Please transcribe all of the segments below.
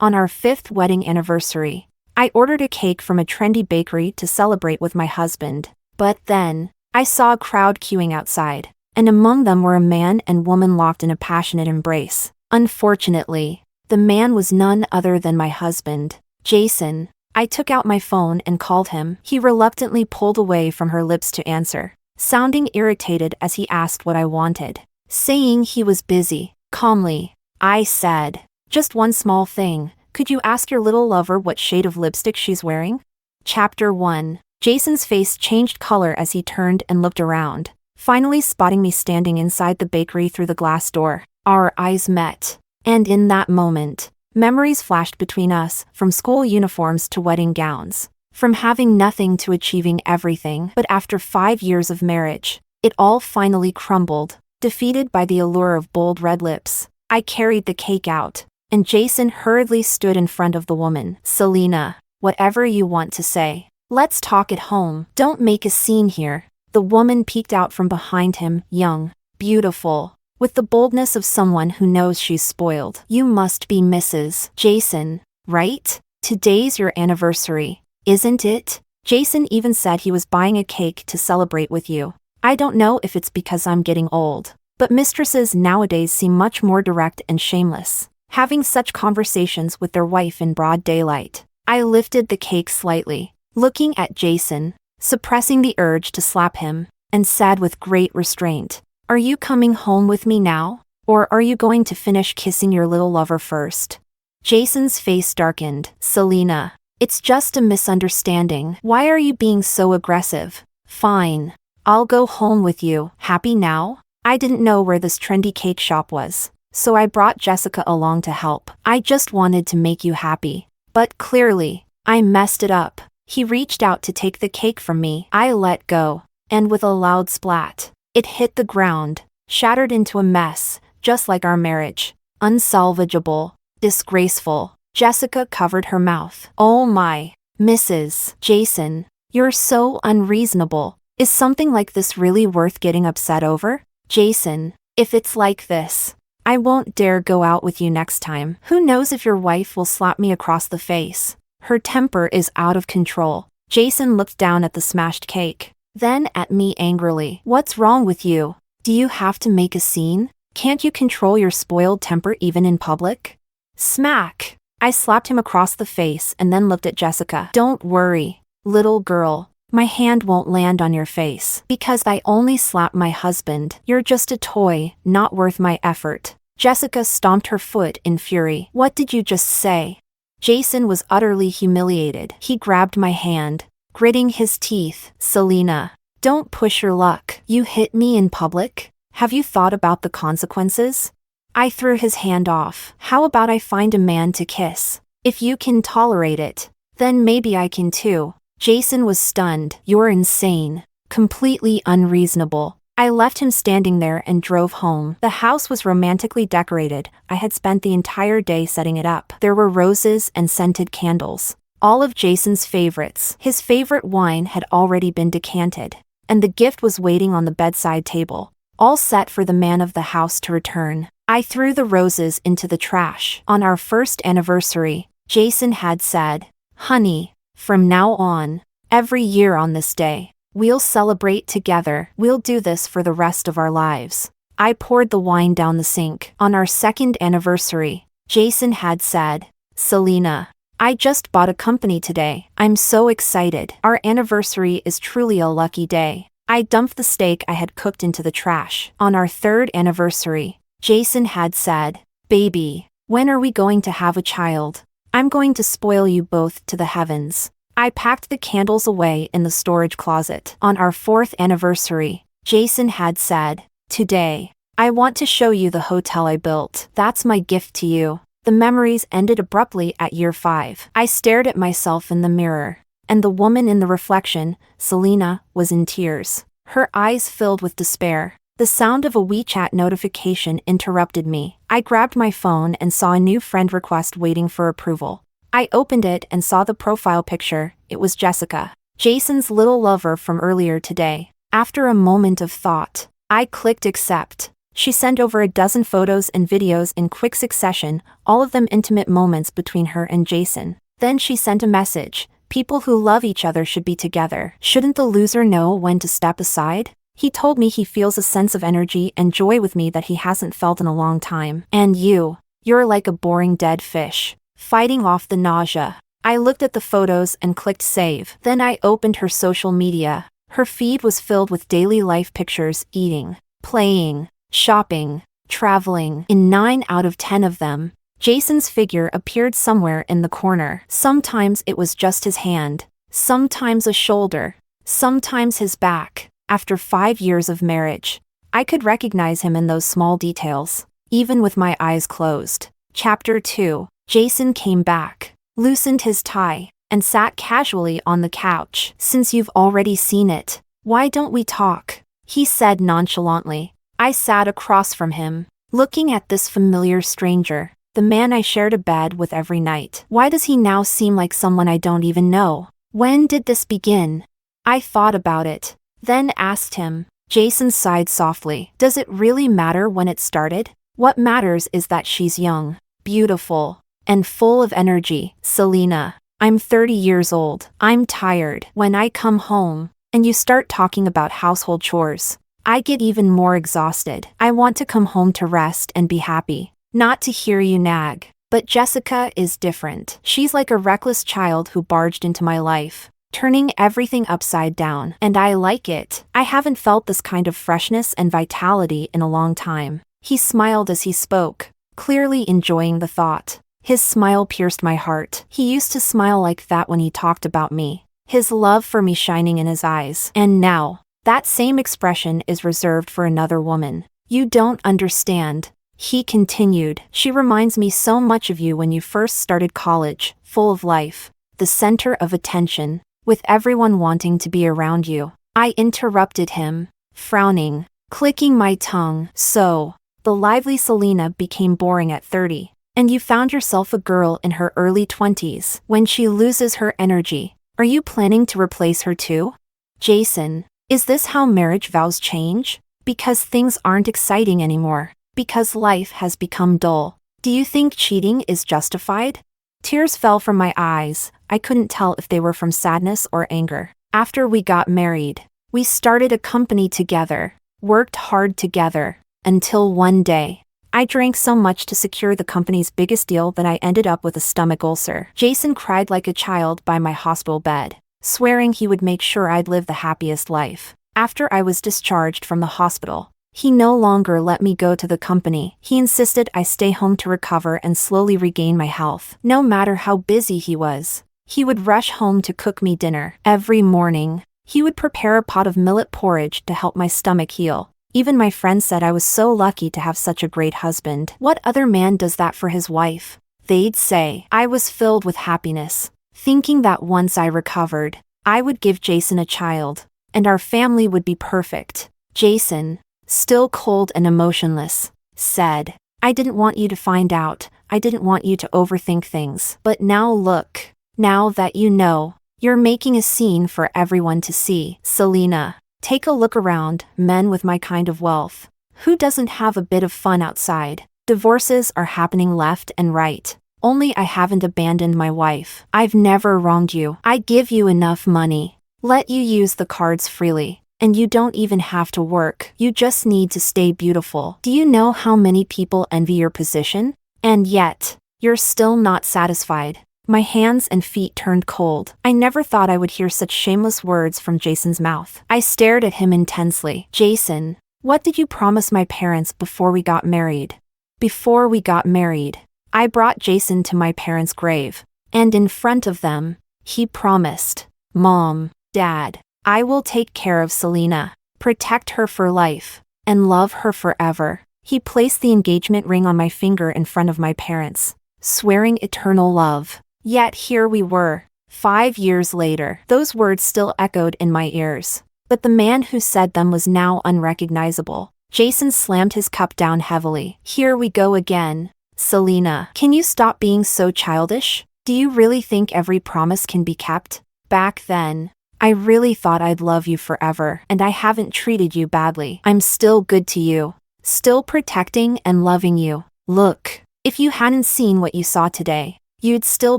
On our 5th wedding anniversary, I ordered a cake from a trendy bakery to celebrate with my husband. But then, I saw a crowd queuing outside, and among them were a man and woman locked in a passionate embrace. Unfortunately, the man was none other than my husband, Jason. I took out my phone and called him. He reluctantly pulled away from her lips to answer, sounding irritated as he asked what I wanted. Saying he was busy, calmly, I said, "Just one small thing. Could you ask your little lover what shade of lipstick she's wearing?" Chapter 1. Jason's face changed color as he turned and looked around, finally spotting me standing inside the bakery through the glass door. Our eyes met, and in that moment, memories flashed between us, from school uniforms to wedding gowns, from having nothing to achieving everything. But after 5 years of marriage, it all finally crumbled, defeated by the allure of bold red lips. I carried the cake out, and Jason hurriedly stood in front of the woman. "Selena, whatever you want to say. Let's talk at home. Don't make a scene here." The woman peeked out from behind him, young, beautiful, with the boldness of someone who knows she's spoiled. "You must be Mrs. Jason, right? Today's your anniversary, isn't it? Jason even said he was buying a cake to celebrate with you. I don't know if it's because I'm getting old, but mistresses nowadays seem much more direct and shameless, having such conversations with their wife in broad daylight." I lifted the cake slightly, looking at Jason, suppressing the urge to slap him, and said with great restraint, "Are you coming home with me now? Or are you going to finish kissing your little lover first?" Jason's face darkened. "Selena, it's just a misunderstanding. Why are you being so aggressive?" "Fine. I'll go home with you. Happy now?" I didn't know where this trendy cake shop was, so I brought Jessica along to help. "I just wanted to make you happy. But clearly, I messed it up." He reached out to take the cake from me. I let go, and with a loud splat, it hit the ground, shattered into a mess, just like our marriage. Unsalvageable, disgraceful. Jessica covered her mouth. "Oh my, Mrs. Jason, you're so unreasonable. Is something like this really worth getting upset over? Jason, if it's like this, I won't dare go out with you next time. Who knows if your wife will slap me across the face. Her temper is out of control." Jason looked down at the smashed cake, then at me angrily. "What's wrong with you? Do you have to make a scene? Can't you control your spoiled temper even in public?" Smack! I slapped him across the face and then looked at Jessica. "Don't worry, little girl. My hand won't land on your face, because I only slapped my husband. You're just a toy, not worth my effort." Jessica stomped her foot in fury. "What did you just say?" Jason was utterly humiliated. He grabbed my hand, gritting his teeth. "Selena, don't push your luck. You hit me in public? Have you thought about the consequences?" I threw his hand off. "How about I find a man to kiss? If you can tolerate it, then maybe I can too." Jason was stunned. "You're insane. Completely unreasonable." I left him standing there and drove home. The house was romantically decorated. I had spent the entire day setting it up. There were roses and scented candles, all of Jason's favorites. His favorite wine had already been decanted, and the gift was waiting on the bedside table, all set for the man of the house to return. I threw the roses into the trash. On our 1st anniversary, Jason had said, "Honey, from now on, every year on this day, we'll celebrate together. We'll do this for the rest of our lives." I poured the wine down the sink. On our 2nd anniversary, Jason had said, "Selena, I just bought a company today. I'm so excited. Our anniversary is truly a lucky day." I dumped the steak I had cooked into the trash. On our 3rd anniversary, Jason had said, "Baby, when are we going to have a child? I'm going to spoil you both to the heavens." I packed the candles away in the storage closet. On our 4th anniversary, Jason had said, "Today, I want to show you the hotel I built. That's my gift to you." The memories ended abruptly at year 5. I stared at myself in the mirror, and the woman in the reflection, Selena, was in tears. Her eyes filled with despair. The sound of a WeChat notification interrupted me. I grabbed my phone and saw a new friend request waiting for approval. I opened it and saw the profile picture. It was Jessica, Jason's little lover from earlier today. After a moment of thought, I clicked accept. She sent over a dozen photos and videos in quick succession, all of them intimate moments between her and Jason. Then she sent a message. People who love each other should be together. Shouldn't the loser know when to step aside? He told me he feels a sense of energy and joy with me that he hasn't felt in a long time. And you're like a boring dead fish, fighting off the nausea. I looked at the photos and clicked save. Then I opened her social media. Her feed was filled with daily life pictures, eating, playing, shopping, traveling. In 9 out of 10 of them, Jason's figure appeared somewhere in the corner. Sometimes it was just his hand, sometimes a shoulder, sometimes his back. After 5 years of marriage, I could recognize him in those small details, even with my eyes closed. Chapter 2. Jason came back, loosened his tie, and sat casually on the couch. Since you've already seen it, why don't we talk? He said nonchalantly. I sat across from him, looking at this familiar stranger, the man I shared a bed with every night. Why does he now seem like someone I don't even know? When did this begin? I thought about it, then asked him. Jason sighed softly. Does it really matter when it started? What matters is that she's young, beautiful, and full of energy. Selena, I'm 30 years old. I'm tired. When I come home, and you start talking about household chores, I get even more exhausted. I want to come home to rest and be happy, not to hear you nag. But Jessica is different. She's like a reckless child who barged into my life, turning everything upside down. And I like it. I haven't felt this kind of freshness and vitality in a long time. He smiled as he spoke, clearly enjoying the thought. His smile pierced my heart. He used to smile like that when he talked about me, his love for me shining in his eyes. And now, that same expression is reserved for another woman. You don't understand, he continued. She reminds me so much of you when you first started college, full of life, the center of attention, with everyone wanting to be around you. I interrupted him, frowning, clicking my tongue. So, the lively Selena became boring at 30, and you found yourself a girl in her early 20s. When she loses her energy, are you planning to replace her too? Jason, is this how marriage vows change? Because things aren't exciting anymore. Because life has become dull. Do you think cheating is justified? Tears fell from my eyes. I couldn't tell if they were from sadness or anger. After we got married, we started a company together, worked hard together, until one day, I drank so much to secure the company's biggest deal that I ended up with a stomach ulcer. Jason cried like a child by my hospital bed, swearing he would make sure I'd live the happiest life. After I was discharged from the hospital, he no longer let me go to the company. He insisted I stay home to recover and slowly regain my health. No matter how busy he was, he would rush home to cook me dinner. Every morning, he would prepare a pot of millet porridge to help my stomach heal. Even my friends said I was so lucky to have such a great husband. What other man does that for his wife? They'd say. I was filled with happiness, thinking that once I recovered, I would give Jason a child, and our family would be perfect. Jason, still cold and emotionless, said, I didn't want you to find out. I didn't want you to overthink things. But now look, now that you know, you're making a scene for everyone to see. Selena, take a look around. Men with my kind of wealth. Who doesn't have a bit of fun outside? Divorces are happening left and right. Only I haven't abandoned my wife. I've never wronged you. I give you enough money. Let you use the cards freely. And you don't even have to work. You just need to stay beautiful. Do you know how many people envy your position? And yet, you're still not satisfied. My hands and feet turned cold. I never thought I would hear such shameless words from Jason's mouth. I stared at him intensely. Jason, what did you promise my parents before we got married? Before we got married, I brought Jason to my parents' grave, and in front of them, he promised, Mom, Dad, I will take care of Selena, protect her for life, and love her forever. He placed the engagement ring on my finger in front of my parents, swearing eternal love. Yet here we were, 5 years later. Those words still echoed in my ears, but the man who said them was now unrecognizable. Jason slammed his cup down heavily. Here we go again. Selena, can you stop being so childish? Do you really think every promise can be kept? Back then, I really thought I'd love you forever, and I haven't treated you badly. I'm still good to you. still protecting and loving you. Look, if you hadn't seen what you saw today, you'd still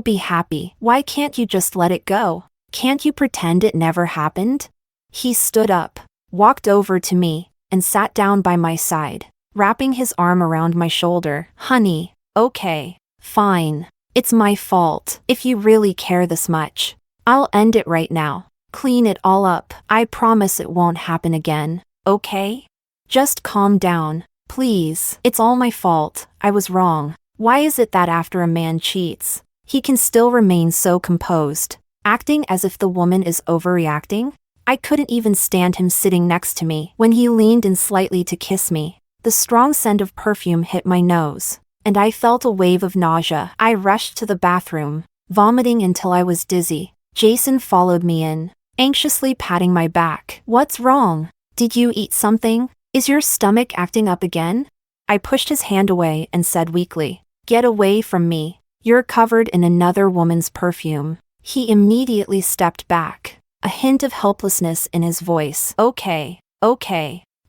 be happy. Why can't you just let it go? Can't you pretend it never happened? He stood up, walked over to me, and sat down by my side, wrapping his arm around my shoulder. Honey, okay, fine. It's my fault. If you really care this much, I'll end it right now. Clean it all up. I promise it won't happen again, okay? Just calm down, please. It's all my fault. I was wrong. Why is it that after a man cheats, he can still remain so composed, acting as if the woman is overreacting? I couldn't even stand him sitting next to me when he leaned in slightly to kiss me. The strong scent of perfume hit my nose, and I felt a wave of nausea. I rushed to the bathroom, vomiting until I was dizzy. Jason followed me in, anxiously patting my back. What's wrong? Did you eat something? Is your stomach acting up again? I pushed his hand away and said weakly, Get away from me. You're covered in another woman's perfume. He immediately stepped back, a hint of helplessness in his voice. Okay,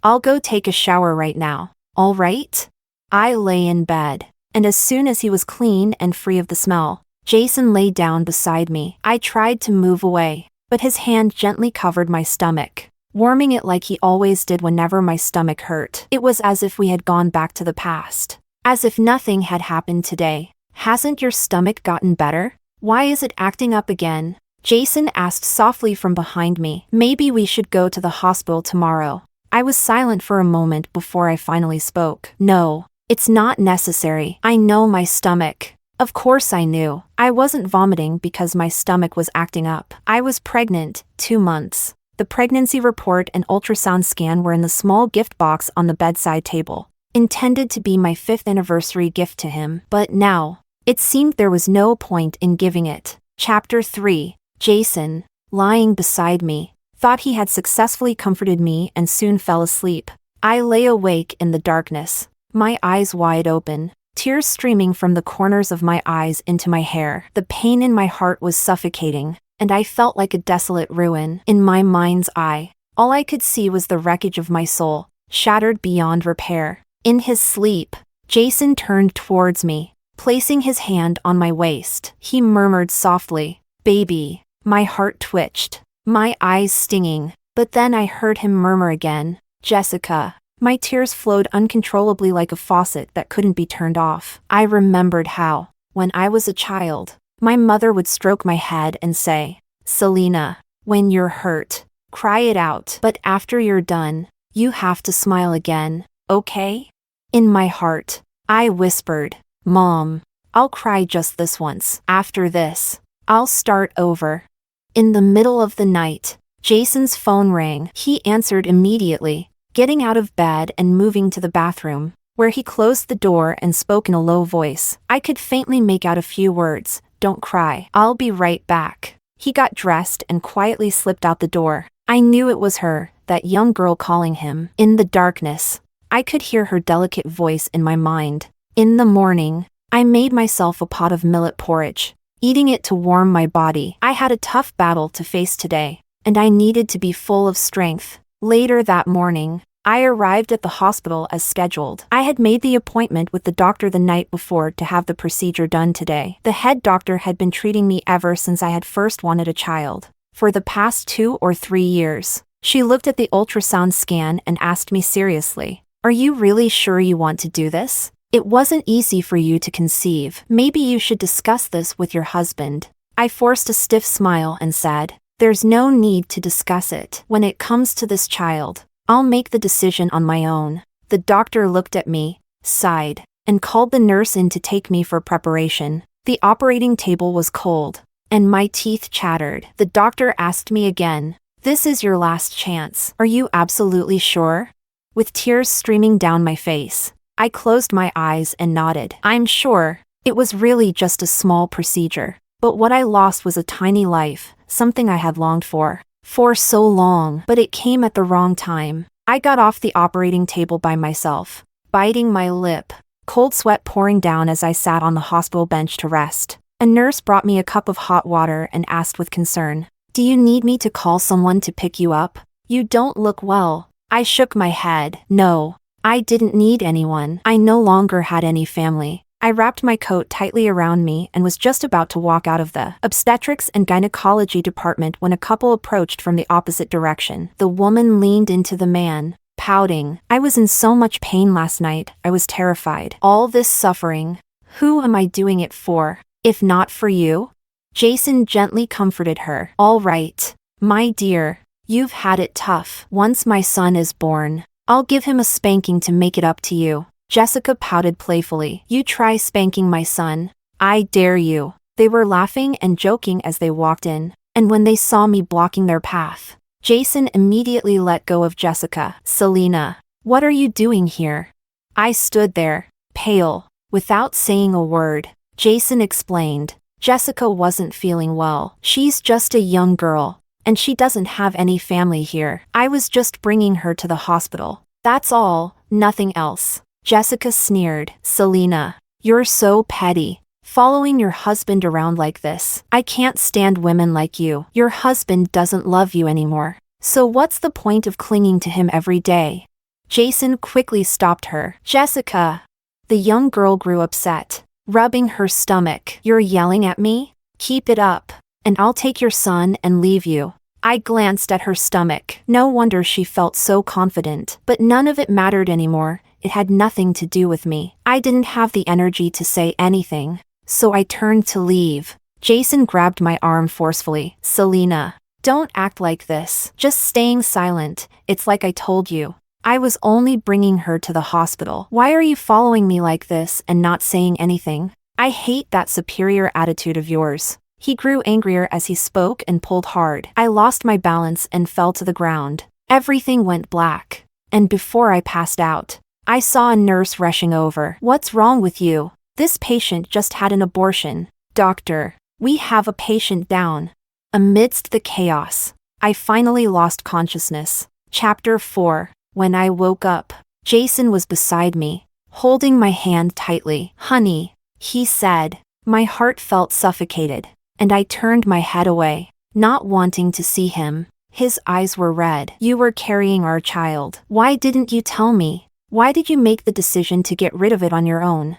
I'll go take a shower right now, all right? I lay in bed, and as soon as he was clean and free of the smell, Jason lay down beside me. I tried to move away, but his hand gently covered my stomach, warming it like he always did whenever my stomach hurt. It was as if we had gone back to the past, as if nothing had happened today. Hasn't your stomach gotten better? Why is it acting up again? Jason asked softly from behind me. Maybe we should go to the hospital tomorrow. I was silent for a moment before I finally spoke. No, it's not necessary. I know my stomach. Of course I knew. I wasn't vomiting because my stomach was acting up. I was pregnant, 2 months. The pregnancy report and ultrasound scan were in the small gift box on the bedside table, intended to be my 5th anniversary gift to him. But now, it seemed there was no point in giving it. Chapter 3. Jason, lying beside me, thought he had successfully comforted me and soon fell asleep. I lay awake in the darkness, my eyes wide open, tears streaming from the corners of my eyes into my hair. The pain in my heart was suffocating, and I felt like a desolate ruin. In my mind's eye, all I could see was the wreckage of my soul, shattered beyond repair. In his sleep, Jason turned towards me, placing his hand on my waist. He murmured softly, "Baby." My heart twitched, my eyes stinging, but then I heard him murmur again, "Jessica." My tears flowed uncontrollably like a faucet that couldn't be turned off. I remembered how, when I was a child, my mother would stroke my head and say, "Selena, when you're hurt, cry it out. But after you're done, you have to smile again, okay?" In my heart, I whispered, "Mom, I'll cry just this once. After this, I'll start over." In the middle of the night, Jason's phone rang. He answered immediately, getting out of bed and moving to the bathroom, where he closed the door and spoke in a low voice. I could faintly make out a few words. "Don't cry. I'll be right back." He got dressed and quietly slipped out the door. I knew it was her, that young girl calling him. In the darkness, I could hear her delicate voice in my mind. In the morning, I made myself a pot of millet porridge, eating it to warm my body. I had a tough battle to face today, and I needed to be full of strength. Later that morning, I arrived at the hospital as scheduled. I had made the appointment with the doctor the night before to have the procedure done today. The head doctor had been treating me ever since I had first wanted a child, for the past 2 or 3 years. She looked at the ultrasound scan and asked me seriously, "Are you really sure you want to do this? It wasn't easy for you to conceive. Maybe you should discuss this with your husband." I forced a stiff smile and said, "There's no need to discuss it. When it comes to this child, I'll make the decision on my own." The doctor looked at me, sighed, and called the nurse in to take me for preparation. The operating table was cold, and my teeth chattered. The doctor asked me again, "This is your last chance. Are you absolutely sure?" With tears streaming down my face, I closed my eyes and nodded. "I'm sure. It was really just a small procedure. But what I lost was a tiny life, something I had longed for so long. But it came at the wrong time." I got off the operating table by myself, biting my lip, cold sweat pouring down as I sat on the hospital bench to rest. A nurse brought me a cup of hot water and asked with concern, "Do you need me to call someone to pick you up? You don't look well." I shook my head. "No, I didn't need anyone. I no longer had any family. I wrapped my coat tightly around me and was just about to walk out of the obstetrics and gynecology department when a couple approached from the opposite direction. The woman leaned into the man, pouting. I was in so much pain last night, I was terrified. All this suffering. Who am I doing it for? If not for you? Jason gently comforted her. All right, my dear. You've had it tough. Once my son is born, I'll give him a spanking to make it up to you. Jessica pouted playfully. You try spanking my son. I dare you. They were laughing and joking as they walked in, and when they saw me blocking their path, Jason immediately let go of Jessica. Selena, what are you doing here? I stood there, pale, without saying a word. Jason explained. Jessica wasn't feeling well. She's just a young girl, and she doesn't have any family here. I was just bringing her to the hospital. That's all, nothing else. Jessica sneered. Selena, you're so petty. Following your husband around like this. I can't stand women like you. Your husband doesn't love you anymore. So what's the point of clinging to him every day? Jason quickly stopped her. Jessica. The young girl grew upset, rubbing her stomach. You're yelling at me? Keep it up, and I'll take your son and leave you. I glanced at her stomach. No wonder she felt so confident. But none of it mattered anymore. It had nothing to do with me. I didn't have the energy to say anything, so I turned to leave. Jason grabbed my arm forcefully. Selena, don't act like this. Just staying silent. It's like I told you. I was only bringing her to the hospital. Why are you following me like this and not saying anything? I hate that superior attitude of yours. He grew angrier as he spoke and pulled hard. I lost my balance and fell to the ground. Everything went black. And before I passed out, I saw a nurse rushing over. What's wrong with you? This patient just had an abortion. Doctor, we have a patient down. Amidst the chaos, I finally lost consciousness. Chapter 4. When I woke up, Jason was beside me, holding my hand tightly. Honey, he said. My heart felt suffocated, and I turned my head away, not wanting to see him. His eyes were red. You were carrying our child. Why didn't you tell me? Why did you make the decision to get rid of it on your own?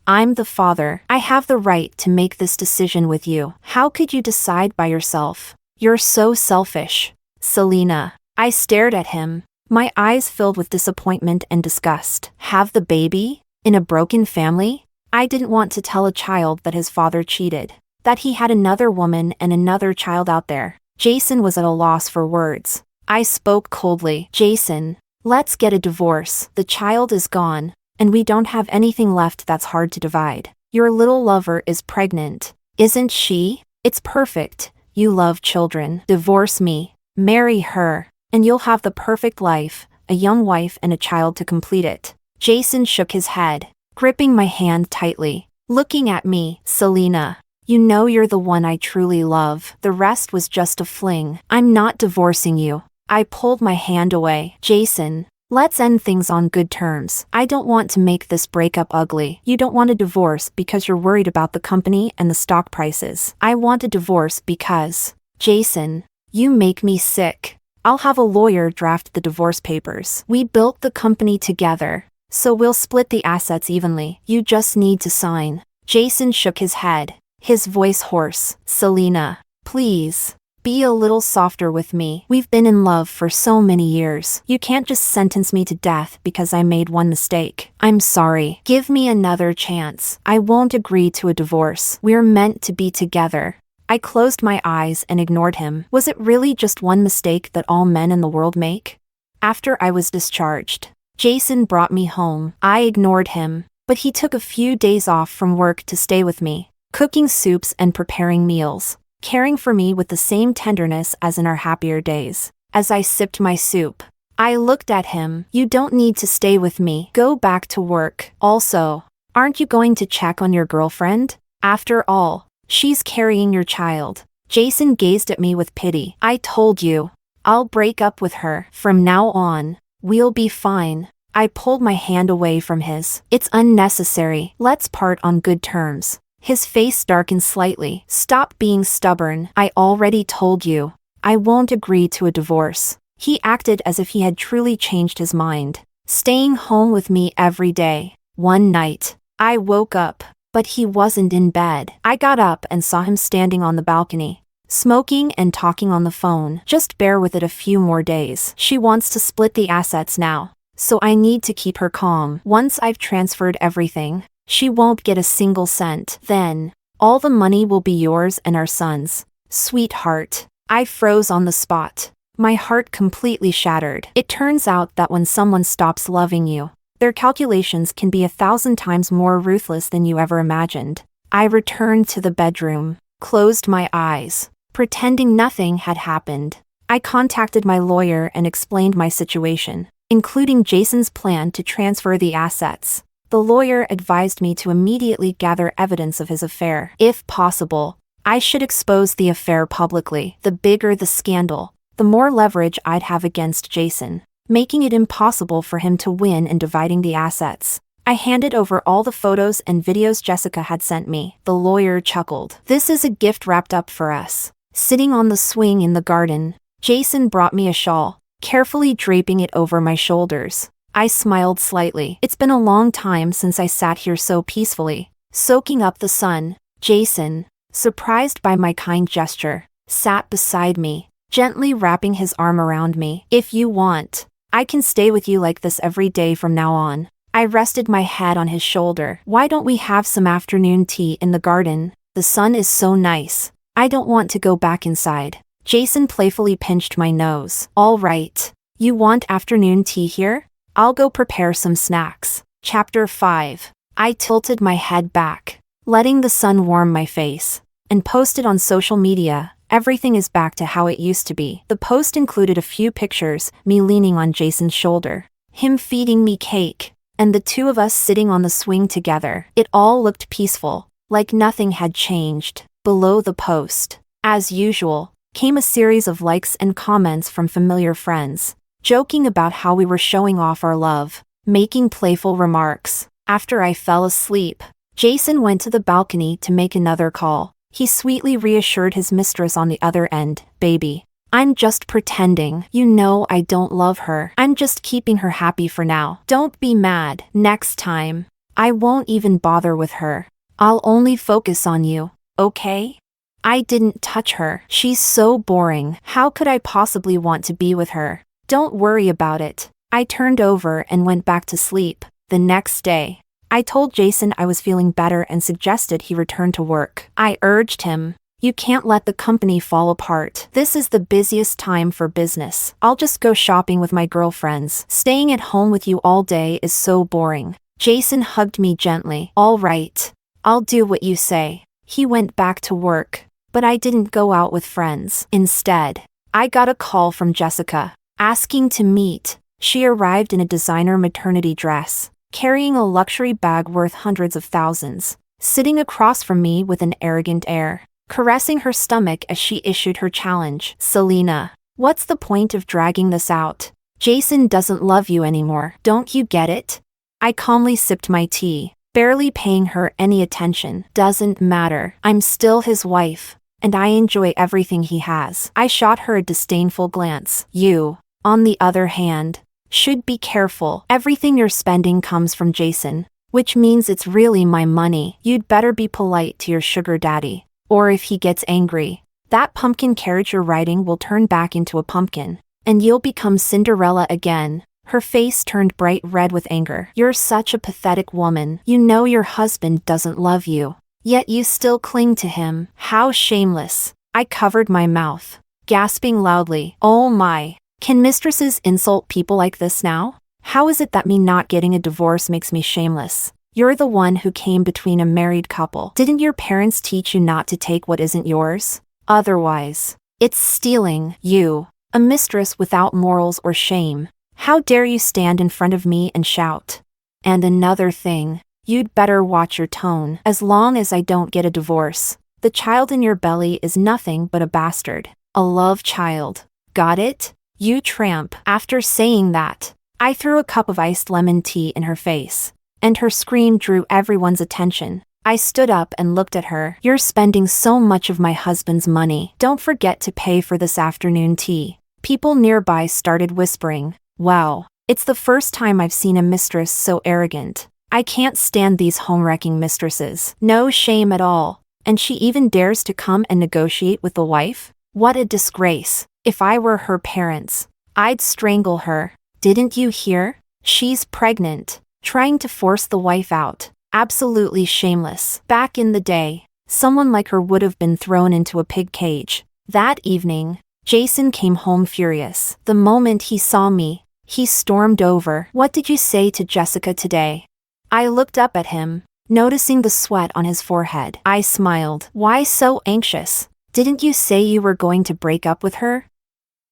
I'm the father. I have the right to make this decision with you. How could you decide by yourself? You're so selfish. Selena. I stared at him, my eyes filled with disappointment and disgust. Have the baby? In a broken family? I didn't want to tell a child that his father cheated, that he had another woman and another child out there. Jason was at a loss for words. I spoke coldly. Jason, let's get a divorce. The child is gone, and we don't have anything left that's hard to divide. Your little lover is pregnant, isn't she? It's perfect. You love children. Divorce me. Marry her, and you'll have the perfect life, a young wife and a child to complete it. Jason shook his head, gripping my hand tightly, looking at me. Selena, you know you're the one I truly love. The rest was just a fling. I'm not divorcing you. I pulled my hand away. Jason, let's end things on good terms. I don't want to make this breakup ugly. You don't want a divorce because you're worried about the company and the stock prices. I want a divorce because, Jason, you make me sick. I'll have a lawyer draft the divorce papers. We built the company together, so we'll split the assets evenly. You just need to sign. Jason shook his head, his voice hoarse. Selena, please, be a little softer with me. We've been in love for so many years. You can't just sentence me to death because I made one mistake. I'm sorry. Give me another chance. I won't agree to a divorce. We're meant to be together. I closed my eyes and ignored him. Was it really just one mistake that all men in the world make? After I was discharged, Jason brought me home. I ignored him, but he took a few days off from work to stay with me, cooking soups and preparing meals, caring for me with the same tenderness as in our happier days. As I sipped my soup, I looked at him. You don't need to stay with me. Go back to work. Also, aren't you going to check on your girlfriend? After all, she's carrying your child. Jason gazed at me with pity. I told you, I'll break up with her. From now on, we'll be fine. I pulled my hand away from his. It's unnecessary. Let's part on good terms. His face darkened slightly. Stop being stubborn. I already told you. I won't agree to a divorce. He acted as if he had truly changed his mind. staying home with me every day. One night, I woke up, but he wasn't in bed. I got up and saw him standing on the balcony, smoking and talking on the phone. Just bear with it a few more days. She wants to split the assets now, so I need to keep her calm. Once I've transferred everything, she won't get a single cent. Then, all the money will be yours and our son's. Sweetheart. I froze on the spot. My heart completely shattered. It turns out that when someone stops loving you, their calculations can be 1,000 times more ruthless than you ever imagined. I returned to the bedroom, closed my eyes, pretending nothing had happened. I contacted my lawyer and explained my situation, including Jason's plan to transfer the assets. The lawyer advised me to immediately gather evidence of his affair. If possible, I should expose the affair publicly. The bigger the scandal, the more leverage I'd have against Jason, making it impossible for him to win in dividing the assets. I handed over all the photos and videos Jessica had sent me. The lawyer chuckled. This is a gift wrapped up for us. Sitting on the swing in the garden, Jason brought me a shawl, carefully draping it over my shoulders. I smiled slightly. It's been a long time since I sat here so peacefully, soaking up the sun. Jason, surprised by my kind gesture, sat beside me, gently wrapping his arm around me. If you want, I can stay with you like this every day from now on. I rested my head on his shoulder. Why don't we have some afternoon tea in the garden? The sun is so nice. I don't want to go back inside. Jason playfully pinched my nose. All right. You want afternoon tea here? I'll go prepare some snacks. Chapter 5. I tilted my head back, letting the sun warm my face, and posted on social media. Everything is back to how it used to be. The post included a few pictures, me leaning on Jason's shoulder, him feeding me cake, and the two of us sitting on the swing together. It all looked peaceful, like nothing had changed. Below the post, as usual, came a series of likes and comments from familiar friends, joking about how we were showing off our love, making playful remarks. After I fell asleep, Jason went to the balcony to make another call. He sweetly reassured his mistress on the other end. Baby, I'm just pretending. You know I don't love her. I'm just keeping her happy for now. Don't be mad. Next time, I won't even bother with her. I'll only focus on you, okay? I didn't touch her. She's so boring. How could I possibly want to be with her? Don't worry about it. I turned over and went back to sleep. The next day, I told Jason I was feeling better and suggested he return to work. I urged him, you can't let the company fall apart. This is the busiest time for business. I'll just go shopping with my girlfriends. Staying at home with you all day is so boring. Jason hugged me gently. All right, I'll do what you say. He went back to work, but I didn't go out with friends. Instead, I got a call from Jessica, asking to meet. She arrived in a designer maternity dress, carrying a luxury bag worth hundreds of thousands, sitting across from me with an arrogant air, caressing her stomach as she issued her challenge. Selena, what's the point of dragging this out? Jason doesn't love you anymore. Don't you get it? I calmly sipped my tea, barely paying her any attention. Doesn't matter. I'm still his wife, and I enjoy everything he has. I shot her a disdainful glance. You, on the other hand, should be careful. Everything you're spending comes from Jason, which means it's really my money. You'd better be polite to your sugar daddy, or if he gets angry, that pumpkin carriage you're riding will turn back into a pumpkin, and you'll become Cinderella again. Her face turned bright red with anger. You're such a pathetic woman. You know your husband doesn't love you, yet you still cling to him. How shameless. I covered my mouth, gasping loudly. Oh my. Can mistresses insult people like this now? How is it that me not getting a divorce makes me shameless? You're the one who came between a married couple. Didn't your parents teach you not to take what isn't yours? Otherwise, it's stealing. You, a mistress without morals or shame. How dare you stand in front of me and shout? And another thing, you'd better watch your tone. As long as I don't get a divorce, the child in your belly is nothing but a bastard. A love child. Got it? You tramp. After saying that, I threw a cup of iced lemon tea in her face, and her scream drew everyone's attention. I stood up and looked at her. You're spending so much of my husband's money. Don't forget to pay for this afternoon tea. People nearby started whispering, wow, It's the first time I've seen a mistress so arrogant. I can't stand these home-wrecking mistresses. No shame at all. And she even dares to come and negotiate with the wife? What a disgrace. If I were her parents, I'd strangle her. Didn't you hear? She's pregnant. Trying to force the wife out. Absolutely shameless. Back in the day, someone like her would have been thrown into a pig cage. That evening, Jason came home furious. The moment he saw me, he stormed over. What did you say to Jessica today? I looked up at him, noticing the sweat on his forehead. I smiled. Why so anxious? Didn't you say you were going to break up with her?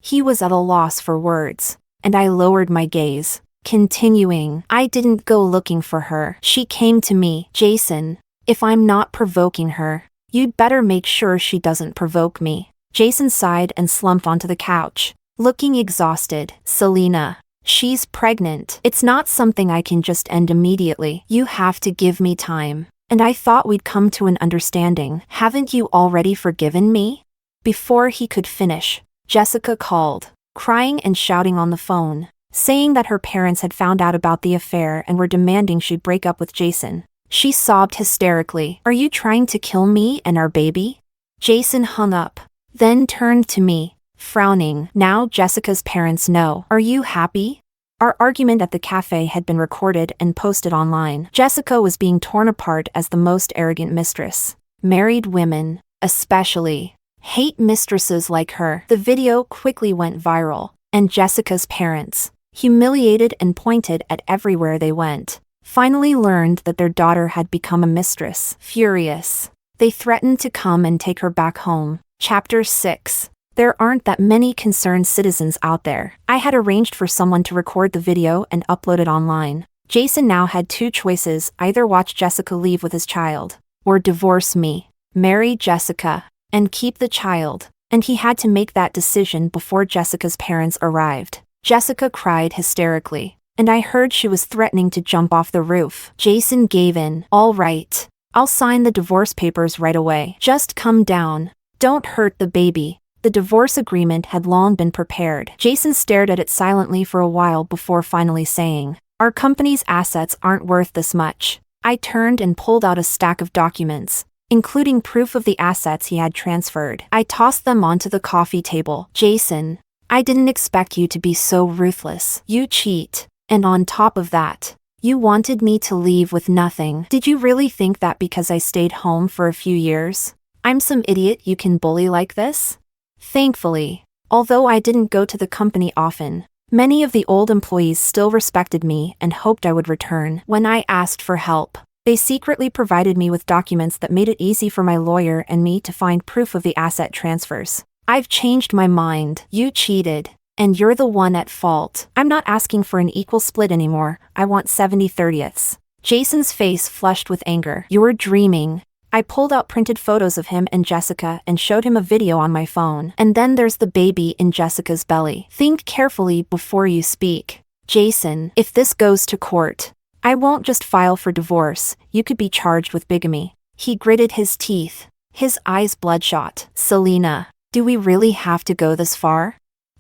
He was at a loss for words, and I lowered my gaze, continuing. I didn't go looking for her. She came to me. Jason, if I'm not provoking her, you'd better make sure she doesn't provoke me. Jason sighed and slumped onto the couch, looking exhausted. Selena, she's pregnant. It's not something I can just end immediately. You have to give me time. And I thought we'd come to an understanding. Haven't you already forgiven me? Before he could finish, Jessica called, crying and shouting on the phone, saying that her parents had found out about the affair and were demanding she break up with Jason. She sobbed hysterically. Are you trying to kill me and our baby? Jason hung up, then turned to me, frowning. Now Jessica's parents know. Are you happy? Our argument at the cafe had been recorded and posted online. Jessica was being torn apart as the most arrogant mistress. Married women, especially, hate mistresses like her. The video quickly went viral, and Jessica's parents, humiliated and pointed at everywhere they went, finally learned that their daughter had become a mistress. Furious, they threatened to come and take her back home. Chapter 6. There aren't that many concerned citizens out there. I had arranged for someone to record the video and upload it online. Jason now had two choices: either watch Jessica leave with his child, or divorce me, marry Jessica, and keep the child. And he had to make that decision before Jessica's parents arrived. Jessica cried hysterically, and I heard she was threatening to jump off the roof. Jason gave in. All right, I'll sign the divorce papers right away. Just come down. Don't hurt the baby. The divorce agreement had long been prepared. Jason stared at it silently for a while before finally saying, our company's assets aren't worth this much. I turned and pulled out a stack of documents, including proof of the assets he had transferred. I tossed them onto the coffee table. Jason, I didn't expect you to be so ruthless. You cheat. And on top of that, you wanted me to leave with nothing. Did you really think that because I stayed home for a few years, I'm some idiot you can bully like this? Thankfully, although I didn't go to the company often, many of the old employees still respected me and hoped I would return. When I asked for help, they secretly provided me with documents that made it easy for my lawyer and me to find proof of the asset transfers. I've changed my mind. You cheated, and you're the one at fault. I'm not asking for an equal split anymore. I want 70/30ths. Jason's face flushed with anger. You're dreaming. I pulled out printed photos of him and Jessica and showed him a video on my phone. And then there's the baby in Jessica's belly. Think carefully before you speak. Jason, if this goes to court, I won't just file for divorce. You could be charged with bigamy. He gritted his teeth, his eyes bloodshot. Selena, do we really have to go this far?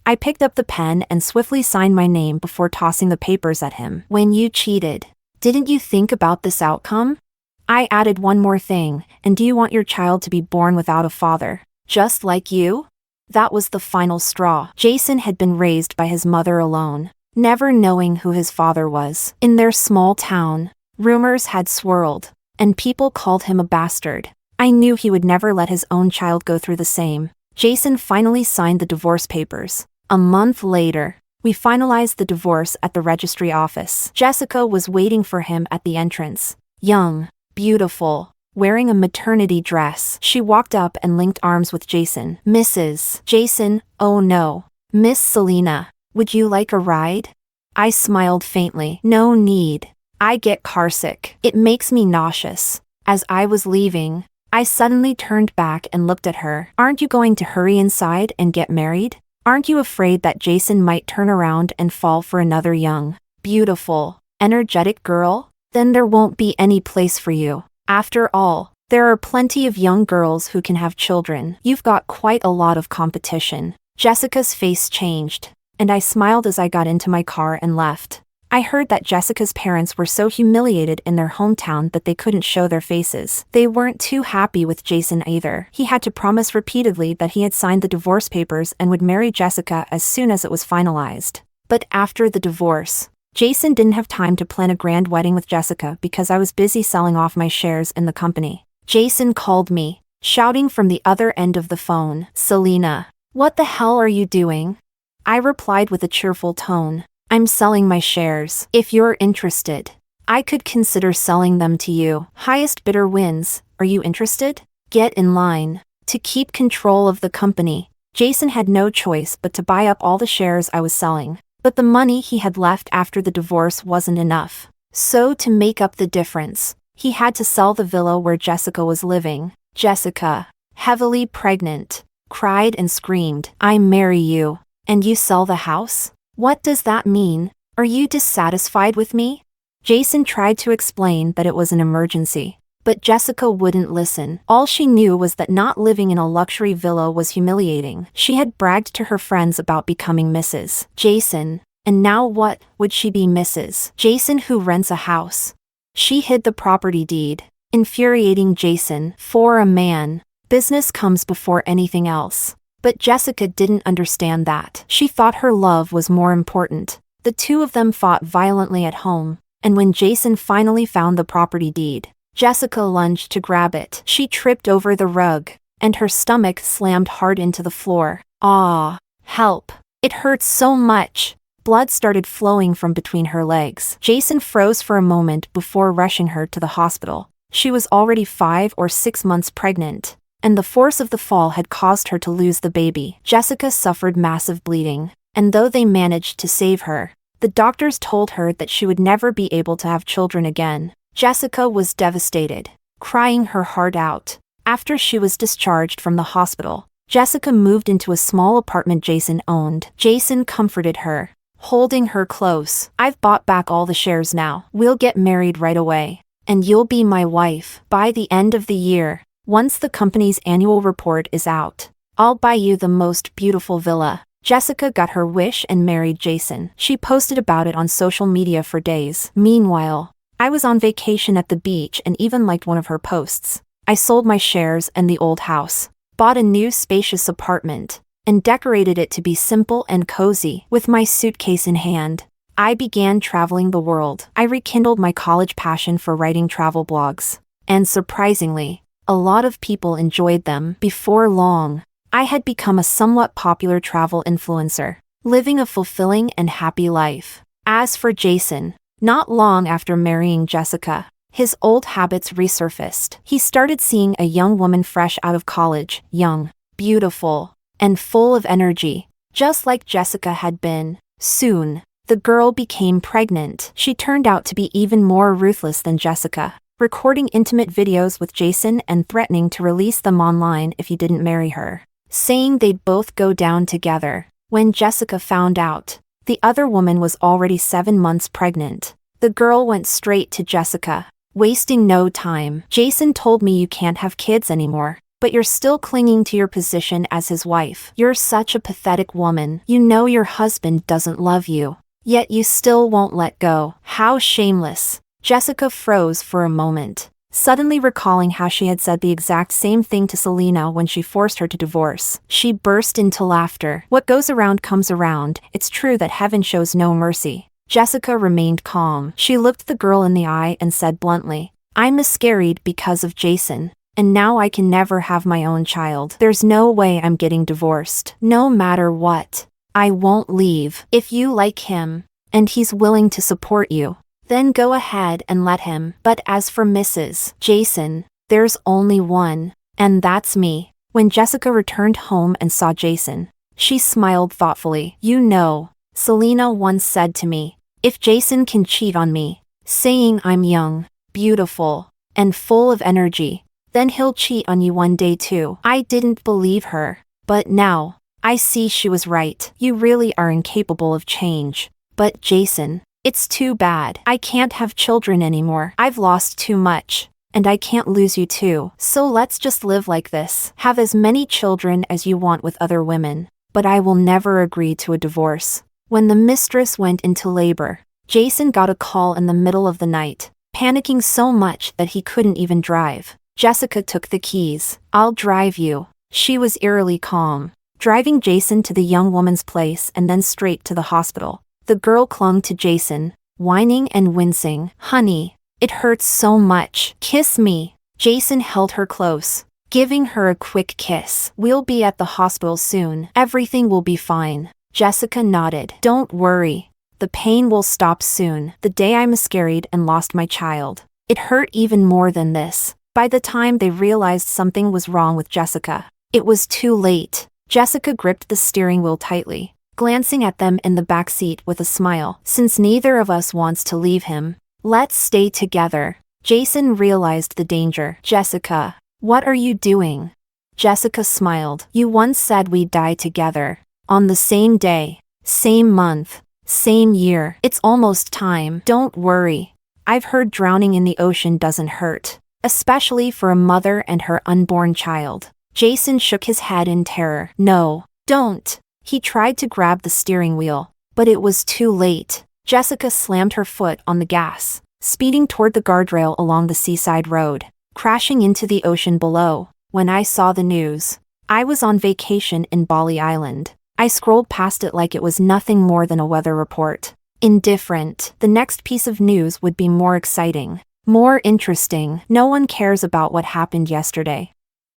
I picked up the pen and swiftly signed my name before tossing the papers at him. When you cheated, didn't you think about this outcome? I added one more thing. And do you want your child to be born without a father, just like you? That was the final straw. Jason had been raised by his mother alone, never knowing who his father was. In their small town, rumors had swirled, and people called him a bastard. I knew he would never let his own child go through the same. Jason finally signed the divorce papers. A month later, we finalized the divorce at the registry office. Jessica was waiting for him at the entrance. Young, beautiful, wearing a maternity dress. She walked up and linked arms with Jason. Mrs. Jason, oh no. Miss Selena, would you like a ride? I smiled faintly. No need. I get carsick. It makes me nauseous. As I was leaving, I suddenly turned back and looked at her. Aren't you going to hurry inside and get married? Aren't you afraid that Jason might turn around and fall for another young, beautiful, energetic girl? Then there won't be any place for you. After all, there are plenty of young girls who can have children. You've got quite a lot of competition. Jessica's face changed. and I smiled as I got into my car and left. I heard that Jessica's parents were so humiliated in their hometown that they couldn't show their faces. They weren't too happy with Jason either. He had to promise repeatedly that he had signed the divorce papers and would marry Jessica as soon as it was finalized. But after the divorce, Jason didn't have time to plan a grand wedding with Jessica because I was busy selling off my shares in the company. Jason called me, shouting from the other end of the phone, "Selena, what the hell are you doing?" I replied with a cheerful tone, "I'm selling my shares. If you're interested, I could consider selling them to you. Highest bidder wins. Are you interested? Get in line." To keep control of the company, Jason had no choice but to buy up all the shares I was selling. But the money he had left after the divorce wasn't enough. So to make up the difference, he had to sell the villa where Jessica was living. Jessica, heavily pregnant, cried and screamed, "I marry you, and you sell the house? What does that mean? Are you dissatisfied with me?" Jason tried to explain that it was an emergency, but Jessica wouldn't listen. All she knew was that not living in a luxury villa was humiliating. She had bragged to her friends about becoming Mrs. Jason, and now what would she be, Mrs. Jason who rents a house? She hid the property deed, infuriating Jason. For a man, business comes before anything else. But Jessica didn't understand that. She thought her love was more important. The two of them fought violently at home, and when Jason finally found the property deed, Jessica lunged to grab it. She tripped over the rug, and her stomach slammed hard into the floor. "Ah, help. It hurts so much." Blood started flowing from between her legs. Jason froze for a moment before rushing her to the hospital. She was already 5 or 6 months pregnant, and the force of the fall had caused her to lose the baby. Jessica suffered massive bleeding, and though they managed to save her, the doctors told her that she would never be able to have children again. Jessica was devastated, crying her heart out. After she was discharged from the hospital, Jessica moved into a small apartment Jason owned. Jason comforted her, holding her close. "I've bought back all the shares now. We'll get married right away, and you'll be my wife. By the end of the year, once the company's annual report is out, I'll buy you the most beautiful villa." Jessica got her wish and married Jason. She posted about it on social media for days. Meanwhile, I was on vacation at the beach and even liked one of her posts. I sold my shares and the old house, bought a new spacious apartment, and decorated it to be simple and cozy. With my suitcase in hand, I began traveling the world. I rekindled my college passion for writing travel blogs, and surprisingly, a lot of people enjoyed them. Before long, I had become a somewhat popular travel influencer, living a fulfilling and happy life. As for Jason, not long after marrying Jessica, his old habits resurfaced. He started seeing a young woman fresh out of college, young, beautiful, and full of energy, just like Jessica had been. Soon, the girl became pregnant. She turned out to be even more ruthless than Jessica, recording intimate videos with Jason and threatening to release them online if he didn't marry her, saying they'd both go down together. When Jessica found out, the other woman was already 7 months pregnant. The girl went straight to Jessica, wasting no time. "Jason told me you can't have kids anymore, but you're still clinging to your position as his wife. You're such a pathetic woman. You know your husband doesn't love you, yet you still won't let go. How shameless." Jessica froze for a moment, suddenly recalling how she had said the exact same thing to Selena when she forced her to divorce. She burst into laughter. "What goes around comes around. It's true that heaven shows no mercy." Jessica remained calm. She looked the girl in the eye and said bluntly, "I'm miscarried because of Jason, and now I can never have my own child. There's no way I'm getting divorced. No matter what, I won't leave. If you like him, and he's willing to support you, then go ahead and let him. But as for Mrs. Jason, there's only one, and that's me." When Jessica returned home and saw Jason, she smiled thoughtfully. "You know, Selena once said to me, if Jason can cheat on me, saying I'm young, beautiful, and full of energy, then he'll cheat on you one day too." I didn't believe her, but now, I see she was right. You really are incapable of change. But Jason, it's too bad. I can't have children anymore. I've lost too much, and I can't lose you too. So let's just live like this. Have as many children as you want with other women. but I will never agree to a divorce. When the mistress went into labor, Jason got a call in the middle of the night, panicking so much that he couldn't even drive. Jessica took the keys. "I'll drive you." She was eerily calm, driving Jason to the young woman's place and then straight to the hospital. The girl clung to Jason, whining and wincing. "Honey, it hurts so much. Kiss me." Jason held her close, giving her a quick kiss. "We'll be at the hospital soon. Everything will be fine." Jessica nodded. "Don't worry. The pain will stop soon." The day I miscarried and lost my child, it hurt even more than this. By the time they realized something was wrong with Jessica, it was too late. Jessica gripped the steering wheel tightly, glancing at them in the back seat with a smile. "Since neither of us wants to leave him, let's stay together." Jason realized the danger. "Jessica, what are you doing?" Jessica smiled. "You once said we'd die together. On the same day, same month, same year. It's almost time." "Don't worry. I've heard drowning in the ocean doesn't hurt, especially for a mother and her unborn child." Jason shook his head in terror. "No, don't." He tried to grab the steering wheel, but it was too late. Jessica slammed her foot on the gas, speeding toward the guardrail along the seaside road, crashing into the ocean below. When I saw the news, I was on vacation in Bali Island. I scrolled past it like it was nothing more than a weather report. Indifferent. The next piece of news would be more exciting, more interesting. No one cares about what happened yesterday.